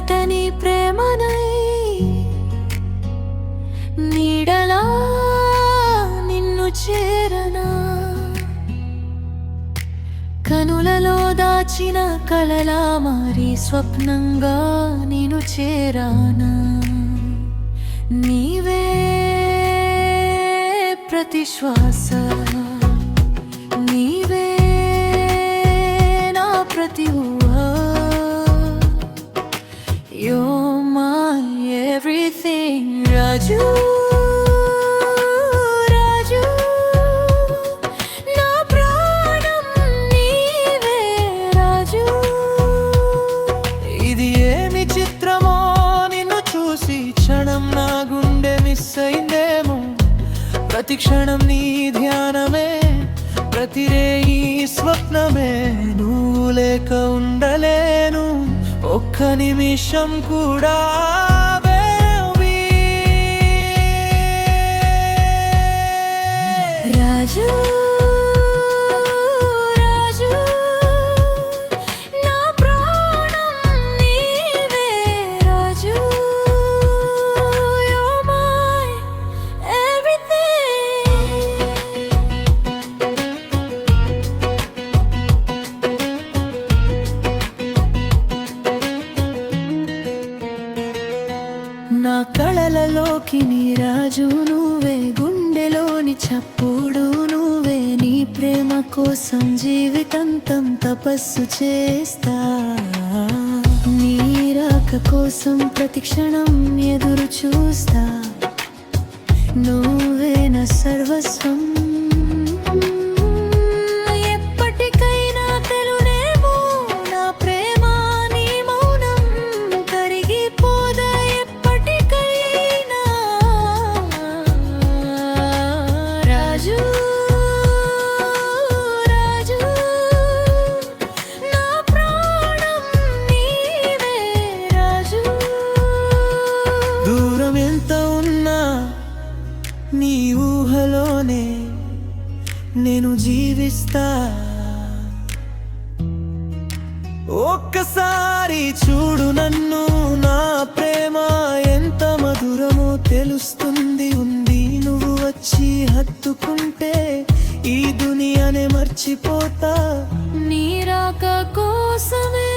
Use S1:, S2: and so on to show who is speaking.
S1: ఎడబాటని ప్రేమనై నీడలా నిన్ను చేరనా కనులలో దాచిన కలలా మారి స్వప్నంగా నిన్ను చేరానా నీవే ప్రతి శ్వాస నీవే నా ప్రతి ఊహ You're my everything రాజు రాజు నా ప్రాణం నీవే రాజు ఇది ఏమి చిత్రమో నిన్ను చూసి క్షణం నా గుండె మిస్ అయిందేమో ప్రతి క్షణం నీ ధ్యానమే ప్రతి రేయి స్వప్నమే నువ్వు లేక ఉండలేను ఒక్క నిమిషం కూడా రాజు రాజు నా ప్రాణం నీవే రాజు You're my everything నా కళలలోకి నీ రాజు నువ్వే గుండెలోని చప్పుడు నువ్వే నీ ప్రేమ కోసం జీవితాంతం తపస్సు చేస్తా నీ రాక కోసం ప్రతి క్షణం ఎదురు చూస్తా నువ్వే నా సర్వస్వం ఎప్పటికైనా తెలునేమో నా ప్రేమ నీ మౌనం కరిగిపోదా ఎప్పటికైనా రాజు రాజు నా ప్రాణం నీవే రాజు దూరం ఎంత ఉన్నా నీ ఊహలోనే నేను జీవిస్తా ఒక్కసారి చూడు నన్ను నా ప్రేమ ఎంత మధురమో తెలుస్తుంది ఉంది నువ్వు వచ్చి హత్తుకుంటే ఈ దునియానే మర్చిపోతా నీ రాక కోసమే